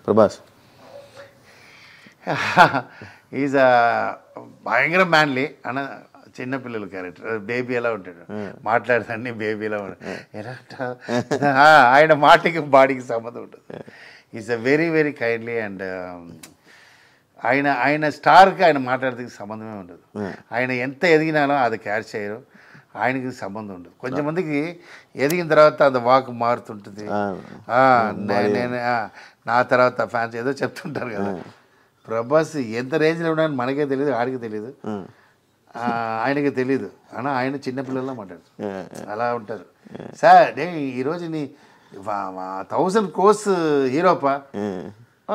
Prabhas is భయంకర manly అన్న చిన్నపిల్లల క్యారెక్టర్ బేబీ ఎలా ఉంటాడు మాట్లాడతాన్ని బేబీ ఎలా ఉంటాడు ఎలా ఆయన మాటకి బాడీకి సంబంధం ఉంటుంది is a very very kindly and ఆయన స్టార్కి ఆయన మాట్లాడేందుకు సంబంధమే ఉండదు ఆయన ఎంత ఎదిగినానో అది క్యాచ్ చేయరు ఆయనకి సంబంధం ఉండదు కొంచెంమందికి ఎదిగిన తర్వాత అది వాక్ మారుతుంటుంది నేను నా తర్వాత ఫ్యాన్స్ ఏదో చెప్తుంటారు కదా ప్రభాస్ ఎంత రేంజ్లో ఉన్నాయని మనకే తెలియదు ఆడికి తెలియదు ఆయనకి తెలియదు అన్నా ఆయన చిన్నపిల్లల్లో మాట్లాడుతారు అలా ఉంటారు సార్ నే ఈరోజు నీ 1000 crores హీరోపా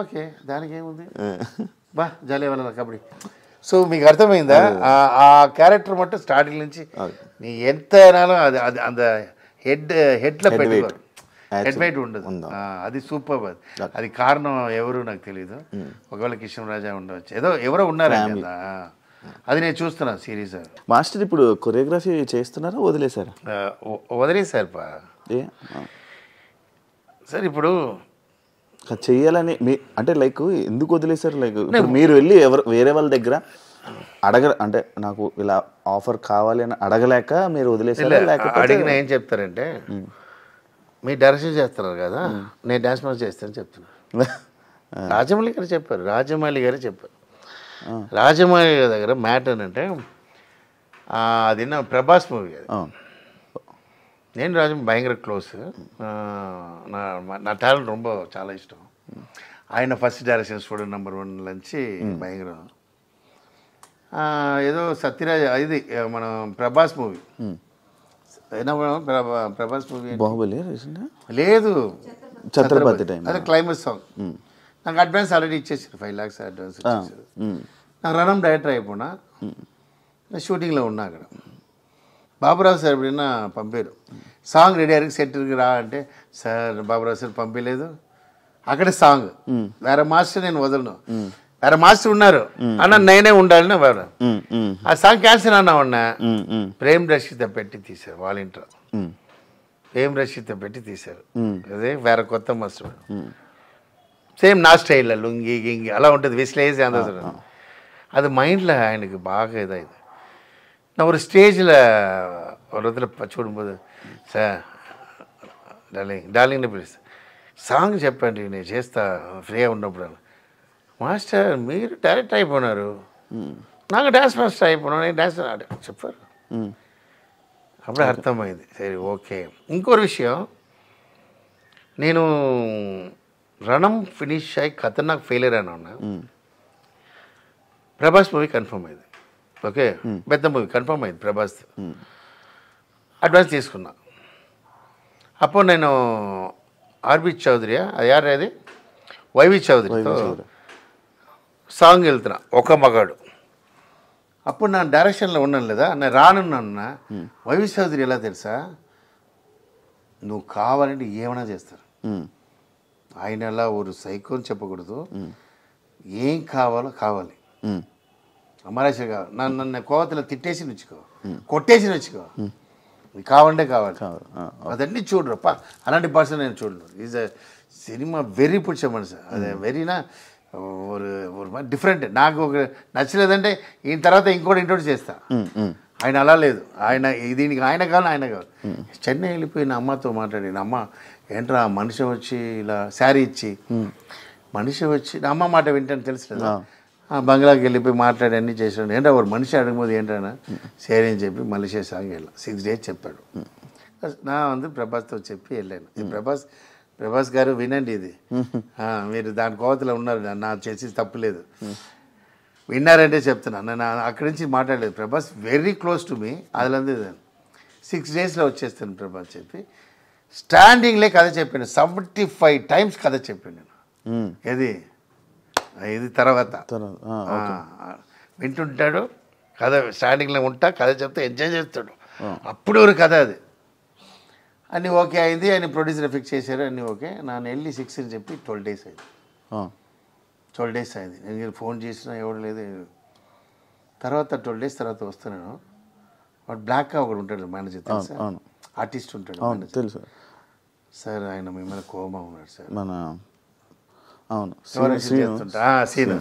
ఓకే దానికి ఏముంది బా జాలీ వాళ్ళ కబడ్డీ సో మీకు అర్థమైందా ఆ క్యారెక్టర్ మట్టు స్టార్టింగ్ నుంచి నీ ఎంత అయినాలో అది అది అంత హెడ్లో పెట్టుకోరు హెడ్ వెయిట్ ఉండదు అది సూపర్ అది కారణం ఎవరు నాకు తెలియదు ఒకవేళ కృష్ణరాజా ఉండవచ్చు ఏదో ఎవరో ఉన్నారు కదా అది నేను చూస్తున్నాను సిరీస్ మాస్టర్ ఇప్పుడు కొరియోగ్రఫీ చేస్తున్నారా వదిలేసారా వదిలేసారు సార్ ఇప్పుడు చెయ్యాలని అంటే లైక్ ఎందుకు వదిలేసారు లైక్ మీరు వెళ్ళి వేరే వాళ్ళ దగ్గర అంటే నాకు ఇలా ఆఫర్ కావాలి అని అడగలేక మీరు వదిలేసారా లేకపోతే అడిగిన ఏం చెప్తారంటే మీరు డైరెక్షన్ చేస్తున్నారు కదా నేను డాన్స్ మాస్టర్ చేస్తానని చెప్తున్నాను రాజమౌళి గారు చెప్పారు రాజమౌళి గారి దగ్గర మ్యాటర్ అంటే అది నా ప్రభాస్ మూవీ అది నేను రాజమౌళి భయంకర క్లోజ్ నా టాలెంట్ ரொம்ப చాలా ఇష్టం ఆయన ఫస్ట్ డైరెక్షన్ స్టూడెంట్ నెంబర్ 1 నుంచి భయంకరం ఏదో సత్యరాజ్ ఇది మన ప్రభాస్ మూవీ ప్రభాస్ మూవీ బాహుబలి లేదు ఛత్రపతి టైం అదే క్లైమాక్స్ సాంగ్ నాకు అడ్వాన్స్ ఆల్రెడీ ఇచ్చేసారు 5 lakhs అడ్వాన్స్ ఇచ్చేసారు నాకు రణం డైరెక్టర్ అయిపోయినా షూటింగ్లో ఉన్నా అక్కడ బాబురావు సార్ ఎప్పుడైనా పంపారు సాంగ్ రెడీ అయ్యారు సెట్కి రా అంటే సార్ బాబురావు సార్ పంపించలేదు అక్కడే సాంగ్ వేరే మాస్టర్ నేను వదలను వేరే మాస్టర్ ఉన్నారు అన్న నేనే ఉండాలని వాడు ఆ సాంగ్ క్యాన్సిల్ అన్నా ఉన్నా ప్రేమ్ రషిత పెట్టి తీశారు వాలంటీర్ ప్రేమ్ రషిత పెట్టి తీశారు అదే వేరే కొత్త మాస్టర్ సేమ్ నా స్టైల్లో లుంగి గింగి అలా ఉంటుంది విశ్లేసి అందరూ அது மைண்டில் எனக்கு பாக இதாகுது நான் ஒரு ஸ்டேஜில் ஒரு இடத்துல చూడుம்போது సార్ డార్లింగ్ని పిలుస్తా సాంగ్ చెప్పండి నేను చేస్తా ఫ్రీగా ఉన్నప్పుడు మాస్టర్ మీరు డైరెక్ట్ అయిపోయినారు నాకు డ్యాన్స్ మాస్టర్ అయిపోయినా నేను డ్యాన్స్ చెప్పారు అప్పుడు అర్థమైంది సరే ఓకే ఇంకో విషయం నేను రణం ఫినిష్ అయ్యి ఖతర్నాక్ ఫెయిలియర్ అయినా ఉన్నా ప్రభాస్ మూవీ కన్ఫర్మ్ అయింది ఓకే పెద్ద మూవీ కన్ఫర్మ్ అయింది ప్రభాస్ అడ్వాన్స్ తీసుకున్నా అప్పుడు నేను ఆర్బి చౌదరి అది యారు అది వైవి చౌదరితో సాంగ్ వెళ్తున్నా ఒక మగాడు అప్పుడు నా డైరెక్షన్లో ఉన్నాను లేదా నేను రానున్నా వైవి చౌదరి ఎలా తెలుసా నువ్వు కావాలంటే ఏమైనా చేస్తారు ఆయన అలా ఒక సైకోని చెప్పకూడదు ఏం కావాలో కావాలి అమరాశ కావాలి నన్ను కోవతలో తిట్టేసి నచ్చుకో కొట్టేసి నచ్చుకో నీకు కావాలంటే కావాలి అదన్నీ చూడరు అలాంటి పర్సన్ నేను చూడను ఈజ్ అ సినిమా వెరీ పుచ్చ మనసు అదే వెరీనా ఒక డిఫరెంట్ నాకు ఒక నచ్చలేదంటే ఈయన తర్వాత ఇంకోటి ఇంట్రోడ్యూస్ చేస్తా ఆయన అలా లేదు ఆయన దీనికి ఆయన కావాలి చెన్నై వెళ్ళిపోయిన అమ్మతో మాట్లాడిన అమ్మ ఏంట్రా మనిషి వచ్చి ఇలా శారీ ఇచ్చి మనిషి వచ్చి నా అమ్మ మాట వింటాను తెలుసు బంగ్లాకి వెళ్ళిపోయి మాట్లాడి అన్నీ చేసాడు ఏంటో ఒక మనిషి అడగబోదు ఏంటన్నా సరే అని చెప్పి మలేషియా సాంగ్ వెళ్ళాం 6 days చెప్పాడు నా ప్రభాస్తో చెప్పి వెళ్ళాను ప్రభాస్ గారు వినండి ఇది మీరు దాని కోవతలో ఉన్నారు నా చేసి తప్పులేదు విన్నారంటే చెప్తున్నాను నేను అక్కడి నుంచి మాట్లాడలేదు Prabhas very close to me అదిలంది 6 daysలో వచ్చేస్తాను ప్రభాస్ చెప్పి స్టాండింగ్లే కథ చెప్పాను 75 times కథ చెప్పాను నేను ఇది తర్వాత వింటుంటాడు కథ స్టాండింగ్లో ఉంటా కథ చెప్తే ఎంజాయ్ చేస్తాడు అప్పుడు ఒక కథ అది అన్నీ ఓకే అయింది అని ప్రొడ్యూసర్ ఫిక్స్ చేశారు అన్నీ ఓకే నన్ను వెళ్ళి 6 అని చెప్పి 12 days అయింది 12 days అయింది నేను ఫోన్ చేసినా ఎవడు లేదు తర్వాత 12 days తర్వాత వస్తున్నాను వాడు బ్లాక్గా ఒకడు ఉంటాడు మేనేజర్ తెలుసా ఆర్టిస్ట్ ఉంటాడు తెలుసు సార్ ఆయన మిమ్మల్ని కోపం ఉన్నాడు సార్ మన అవును సీన్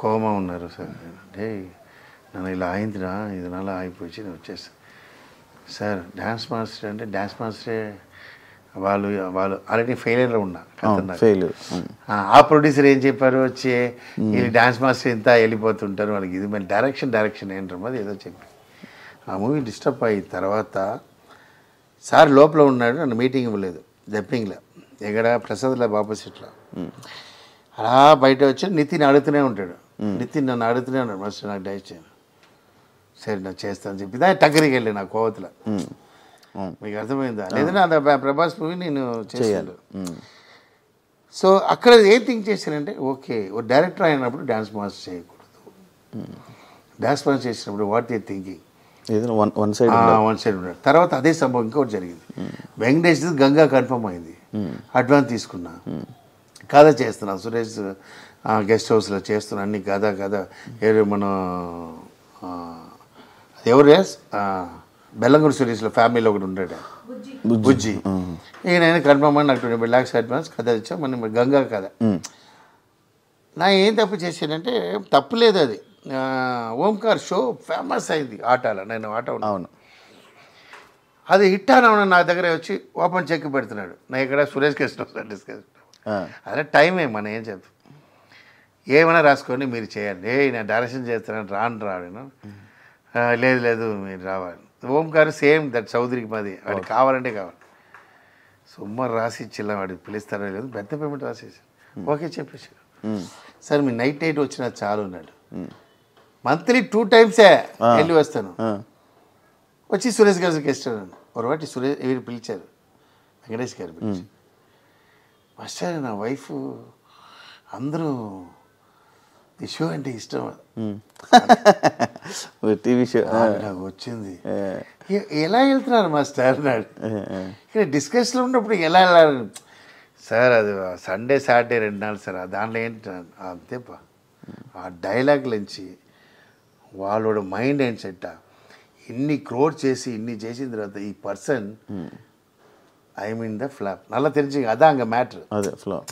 కోమా ఉన్నారు సార్ అంటే నన్ను ఇలా అయిందిరా ఇది నాలా అయిపోయి నేను వచ్చేసాను సార్ డ్యాన్స్ మాస్టర్ అంటే డ్యాన్స్ మాస్టరే వాళ్ళు ఆల్రెడీ ఫెయిలియర్లో ఉన్నా ఆ ప్రొడ్యూసర్ ఏం చెప్పారు వచ్చి వీళ్ళు డ్యాన్స్ మాస్టర్ ఇంత వెళ్ళిపోతుంటారు వాళ్ళకి ఇది మరి డైరెక్షన్ ఏంటారు అది ఏదో చెప్పి ఆ మూవీ డిస్టర్బ్ అయిన తర్వాత సార్ లోపల ఉన్నాడు నన్ను మీటింగ్ ఇవ్వలేదు జప్పింగ్లో ఎక్కడ ప్రసాద్ ల్యాబ్ ఆపోజిట్లో అలా బయట వచ్చి నితిన్ అడుగుతూనే ఉంటాడు నితిన్ నన్ను అడుగుతూనే ఉన్నాడు మాస్టర్ నాకు డైట్ చేయను సరే నాకు చేస్తాను చెప్పి దాని టక్కరికి వెళ్ళి నా కోవతలో మీకు అర్థమైందా లేదంటే అది ప్రభాస్ మూవీ నేను చేయాలి సో అక్కడ ఏం థింక్ చేశానంటే ఓకే ఓ డైరెక్టర్ అయినప్పుడు డ్యాన్స్ మాస్టర్ చేయకూడదు డ్యాన్స్ మాస్టర్ చేసినప్పుడు what they thinking one side ఉన్నాడు తర్వాత అదే సంభవం ఇంకోటి జరిగింది వెంకటేష్ గంగా కన్ఫర్మ్ అయింది అడ్వాన్స్ తీసుకున్నా కథ చేస్తున్నా సురేష్ గెస్ట్ హౌస్లో చేస్తున్నా అన్ని కథ మన ఎవరు బెల్లంగూడి సురేష్లో ఫ్యామిలీలో ఒకటి ఉంటాడు బుజ్జి ఈయన కన్ఫర్మ్ అని నాకు 20 lakhs అడ్వాన్స్ కథ ఇచ్చా మన గంగా కథ నా ఏం తప్పు చేశానంటే తప్పు లేదు అది ఓంకార్ షో ఫేమస్ అయింది ఆటలో నేను ఆట అవును అది హిట్ అని నా దగ్గర వచ్చి ఓపెన్ చెక్ పెడుతున్నాడు నా ఇక్కడ సురేష్ కృష్ణ డిస్కస్ అదే టైమే మనం ఏం చెప్తాం ఏమైనా రాసుకొని మీరు చేయండి నేను డైరెక్షన్ చేస్తున్నాను రాను లేదు మీరు రావాలి ఓంకార్ సేమ్ దట్ చౌదరికి మాది వాడికి కావాలంటే కావాలి సుమారు రాసి ఇచ్చిల్లా వాడికి పిలుస్తారో లేదు పెద్ద పేమెంట్ రాసేసారు ఓకే చెప్పేసారు సార్ మీ నైట్ వచ్చినా చాలు ఉన్నాడు మంత్లీ 2 times వెళ్ళి వస్తాను వచ్చి సురేష్ గారికి ఇస్తాను ఒకటి సురేష్ వీరు పిలిచారు వెంకటేష్ గారు పిలిచి మాస్టర్ నా వైఫ్ అందరూ ఈ షో అంటే ఇష్టం టీవీ షో నాకు వచ్చింది ఎలా వెళ్తున్నారు మాస్టర్ అన్నాడు ఇక్కడ డిస్కషన్లో ఉన్నప్పుడు ఎలా వెళ్ళాలి సార్ అది సండే సాటర్డే 2 నాళ్ళు సార్ దాంట్లో ఏంటి అంతేపా ఆ డైలాగ్ నుంచి వాళ్ళోட మైండ్ అండ్ సెట్ ఇన్ని క్రోడ్ చేసి ఇన్ని చేసిన తర్వాత ఈ person I mean the flop నల్ల తెలిసి అదా అంగ మ్యాటర్ అదే ఫ్లాప్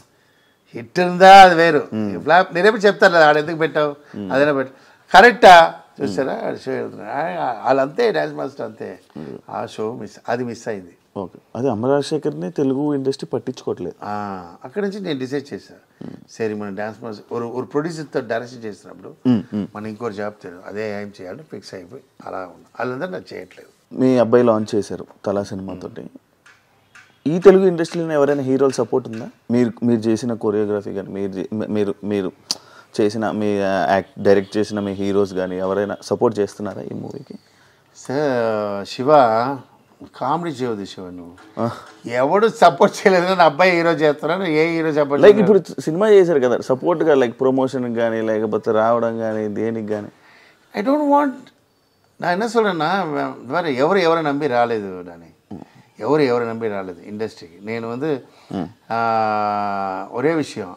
హిట్ ఉందా అది వేరు ఫ్లాప్ నేనేమో చెప్తాను ఆడ ఎందుకు పెట్టావు అదైనా పెట్టు కరెక్టా చూసారా షో వాళ్ళంతే డ్యాన్స్ మాస్టర్ అంతే ఆ షో మిస్ అయింది ఓకే అదే అమరాజశేఖర్ని తెలుగు ఇండస్ట్రీ పట్టించుకోవట్లేదు అక్కడ నుంచి నేను డిసైడ్ చేశాను సరే మన డ్యాన్స్ మాస్టర్ ఒక ప్రొడ్యూసర్తో డైరెక్షన్ చేసినప్పుడు మనం ఇంకోటి జాబ్ తెలియదు అదే ఏం చేయాలని ఫిక్స్ అయిపోయి అలా ఉన్నా వాళ్ళందరూ నాకు చేయట్లేదు మీ అబ్బాయి లాంచ్ చేశారు తలా సినిమాతోటి ఈ తెలుగు ఇండస్ట్రీలో ఎవరైనా హీరోల సపోర్ట్ ఉందా మీరు చేసిన కొరియోగ్రఫీ కానీ మీరు చేసిన మీ డైరెక్ట్ చేసిన మీ హీరోస్ కానీ ఎవరైనా సపోర్ట్ చేస్తున్నారా ఈ మూవీకి సార్ శివ కామెడీ చేయదు శివ నువ్వు ఎవడు సపోర్ట్ చేయలేదు నా అబ్బాయి హీరో చేస్తున్నాను ఏ హీరో సపోర్ట్ లైక్ ఇప్పుడు సినిమా చేశారు కదా సపోర్ట్గా లైక్ ప్రమోషన్కి కానీ లేకపోతే రావడం కానీ దేనికి కానీ ఐ డోంట్ వాంట్ నా என்ன சொல்றேன்னா வேறு ఎవరు నమ్మి రాలేదు నాని ఎవరు నమ్మి రాలేదు ఇండస్ట్రీకి నేను வந்து ఒరే విషయం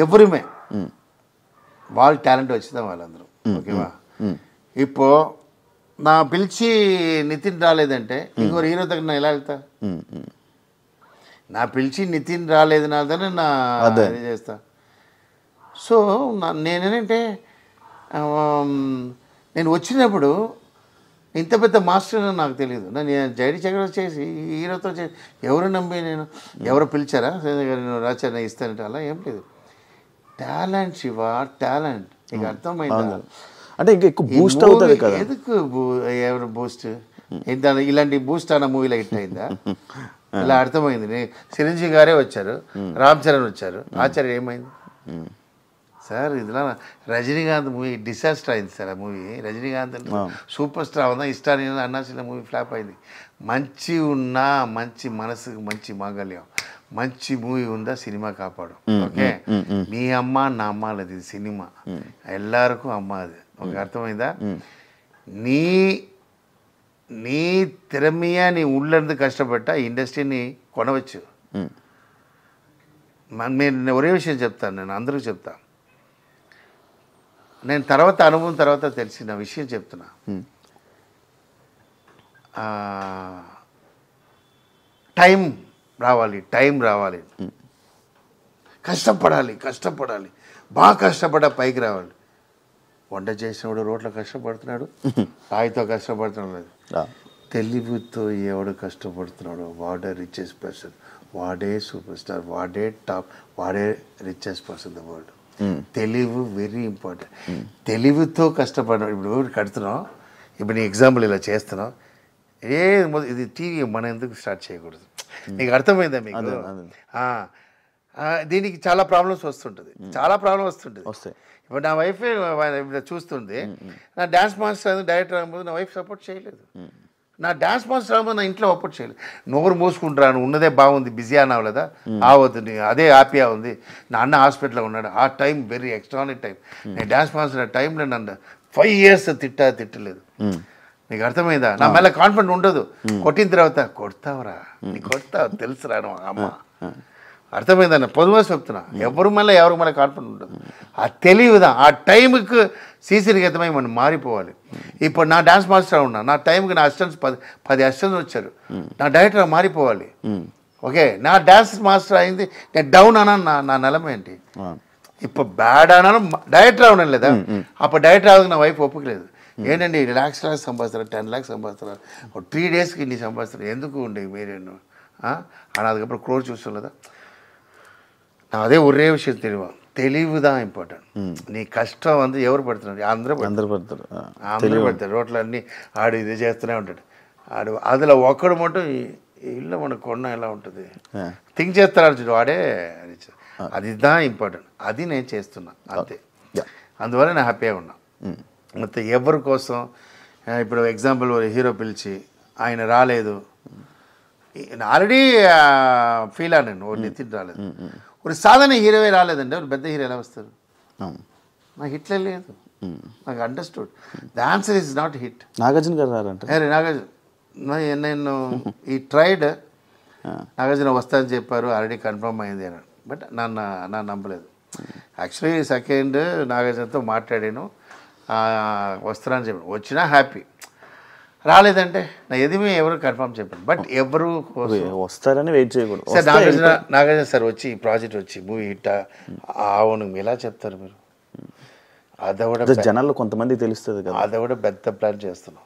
ఎవరుమే వాళ్ళ టాలెంట్ వచ్చిందా వాళ్ళందరూ ఓకేవా இப்போ நான் పిలిచి నితిన్ రాలేదంటే ఇంకొక హీరో దగ్గర నేను ఎలా వెళ్తా నా పిలిచి నితిన్ రాలేదనాలనే నా అదే చేస్తా సో నేనేంటే నేను వచ్చినప్పుడు ఇంత పెద్ద మాస్టర్ నాకు తెలియదు నేను జైడి చక్రవర్తి చేసి హీరోతో చేసి ఎవరు నమ్మి నేను ఎవరు పిలిచారా నేను రాచారా ఇస్తానంటే అలా ఏం లేదు టాలెంట్ శివ టాలెంట్ నీకు అర్థమైందా అంటే ఇంకా ఎక్కువ బూస్ట్ అవుతుంది కదా ఎందుకు ఎవరు బూస్ట్ ఇలాంటి బూస్ట్ అన్న మూవీలో హిట్ అయిందా ఇలా అర్థమైంది చిరంజీవి గారే వచ్చారు రామ్ చరణ్ వచ్చారు ఆచార్య ఏమైంది సార్ ఇదిలా రజనీకాంత్ మూవీ డిసాస్టర్ అయింది సార్ ఆ మూవీ రజనీకాంత్ సూపర్ స్టార్ ఉందా ఇష్టాన్ని అన్నాసిన మూవీ ఫ్లాప్ అయింది మంచి ఉన్నా మంచి మనసుకు మంచి మాంగళ్యం మంచి మూవీ ఉందా సినిమా కాపాడు ఓకే మీ అమ్మ నా అమ్మ లేదు ఇది సినిమా ఎల్లరికూ అమ్మ అది ఒక అర్థమైందా నీ తిరమియ నీ ఉళ్ళందు కష్టపడ్డ ఇండస్ట్రీని కొనవచ్చు నేను ఒరే విషయం చెప్తాను నేను అందరికీ చెప్తాను నేను తర్వాత అనుభవం తర్వాత తెలిసిన విషయం చెప్తున్నా టైం రావాలి కష్టపడాలి బాగా కష్టపడ పైకి రావాలి. వంట చేసినప్పుడు రోడ్లో కష్టపడుతున్నాడు, రాయితో కష్టపడుతున్నాడు. తెలివితో ఎవడు కష్టపడుతున్నాడో వాడే రిచెస్ట్ పర్సన్, వాడే సూపర్ స్టార్, వాడే టాప్, వాడే రిచెస్ట్ పర్సన్ ద వరల్డ్. తెలివి వెరీ ఇంపార్టెంట్. తెలివితో కష్టపడిన ఇప్పుడు కడుతున్నాం, ఇప్పుడు నీ ఎగ్జాంపుల్ ఇలా చేస్తున్నాం, ఇది టీవీ మనం ఎందుకు స్టార్ట్ చేయకూడదు? నీకు అర్థమైందా మీకు? దీనికి చాలా ప్రాబ్లమ్స్ వస్తుంటుంది, ఇప్పుడు నా వైఫ్ చూస్తుంది, నా డ్యాన్స్ మాస్టర్ డైరెక్టర్ అవ్వబోదు, నా వైఫ్ సపోర్ట్ చేయలేదు. నా డ్యాన్స్ మాస్టర్ అవ్వబోదు, నా ఇంట్లో సపోర్ట్ చేయలేదు. నోరు మూసుకుంటాను, ఉన్నదే బాగుంది, బిజీ అన్నావు లేదా, అవద్దు, అదే హ్యాపీగా ఉంది. నా అన్న హాస్పిటల్లో ఉన్నాడు, ఆ టైం వెరీ ఎక్స్ట్రానరీ టైం. నేను డ్యాన్స్ మాస్టర్ టైంలో నన్ను 5 years తిట్టలేదు. నీకు అర్థమైందా? నా మళ్ళీ కాన్ఫిడెంట్ ఉండదు. కొట్టిన తర్వాత కొడతావురా, నీకు కొడతావు తెలుసురా అమ్మ. అర్థమైందన్న పొదువా చెప్తున్నా. ఎవరి మళ్ళీ కాన్ఫిడెంట్ ఉండదు. ఆ తెలివిదా ఆ టైంకి సీసీనిగతమై మనం మారిపోవాలి. ఇప్పుడు నా డాన్స్ మాస్టర్ ఉన్నా, నా టైంకి నా అసిస్టెంట్స్ 10 అసిస్టెంట్స్ వచ్చారు, నా డైరెక్టర్ మారిపోవాలి. ఓకే, నా డాన్స్ మాస్టర్ అయింది, నేను డౌన్ అన్నాను, నా నిలమ ఏంటి? ఇప్పుడు బ్యాడ్ అన్నాను, డైరెక్టర్ అవునాను లేదా? అప్పుడు డైరెక్టర్ అవ్వక నా వైఫ్ ఒప్పుకోలేదు. ఏంటండి lakhs సంపాదిస్తారు, 10 lakhs సంపాదిస్తారు, 3 daysకి ఇన్ని సంపాదిస్తారు, ఎందుకు ఉండే మీరేను అని அதுக்கப்புறம் క్రోర్ చూస్తాం కదా. అదే ఒరే విషయం తెలివిదా ఇంపార్టెంట్. నీ కష్టం ఎవరు పడుతున్నారు? అందరూ పడతారు. రోడ్లు అన్నీ ఆడు ఇది చేస్తూనే ఉంటాడు. అందులో ఒక్కడు మటు ఇల్లు మనకు కొన్న ఎలా ఉంటుంది థింక్ చేస్తాడు చూడు, వాడే అదిదా ఇంపార్టెంట్. అది నేను చేస్తున్నా అంతే. అందువల్ల నేను హ్యాపీగా ఉన్నా. మొత్తం ఎవరి కోసం, ఇప్పుడు ఎగ్జాంపుల్ హీరో పిలిచి ఆయన రాలేదు, ఆల్రెడీ ఫీల్ అయ్యాను, నితిన్ రాలేదు. ఒక సాధారణ హీరోవే రాలేదండి, ఒక పెద్ద హీరో ఎలా వస్తారు? నాకు హిట్లే లేదు, నాకు understood. The answer is not hit. Nagarjuna గారు రారంటే నాగార్జున నేను ఈ ట్రైడ్, నాగార్జున వస్తానని చెప్పారు, ఆల్రెడీ కన్ఫర్మ్ అయింది అని, బట్ నన్ను నమ్మలేదు. యాక్చువల్లీ సెకండ్ నాగార్జునతో మాట్లాడాను, వస్తానని చెప్పాను, వచ్చినా హ్యాపీ. రాలేదంటే నా ఎదిమే ఎవరు కన్ఫర్మ్ చెప్పాను, బట్ ఎవరు వస్తారని వెయిట్ చేయకూడదు. సార్ నాగార్జున సార్ వచ్చి ఈ ప్రాజెక్ట్ వచ్చి మూవీ హిట్ అవును ఎలా చెప్తారు మీరు? అది కూడా జనాల్లో కొంతమంది తెలుస్తుంది కదా, అది కూడా పెద్ద ప్లాన్ చేస్తున్నాం,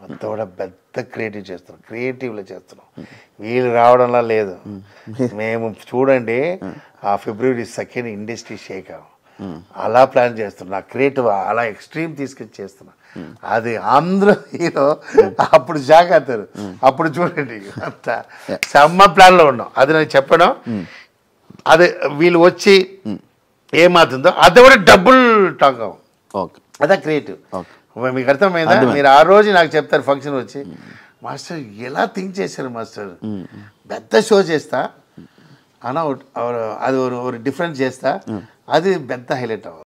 అంత కూడా పెద్ద క్రియేటివ్లో చేస్తున్నాం. వీళ్ళు రావడంలా లేదు. మేము చూడండి ఆ February 2 ఇండస్ట్రీ షేక్ అలా ప్లాన్ చేస్తున్నా, నా క్రియేటివ్ అలా ఎక్స్ట్రీమ్ తీసుకొచ్చి చేస్తున్నా. అది అందరూ హీరో అప్పుడు షాక్ అవుతారు. అప్పుడు చూడండి అంత సమ్మ ప్లాన్లో ఉన్నాం. అది నాకు చెప్పడం, అది వీళ్ళు వచ్చి ఏమవుతుందో అది కూడా డబుల్ టాక్ అవ్వం. అదే క్రియేటివ్. మీకు అర్థమైందా? మీరు ఆ రోజు నాకు చెప్తారు ఫంక్షన్ వచ్చి, మాస్టర్ ఎలా థింక్ చేశారు మాస్టర్, పెద్ద షో చేస్తా అన్న, అది ఒక డిఫరెంట్ చేస్తా, అది పెద్ద హైలైట్ అవ్వాలి.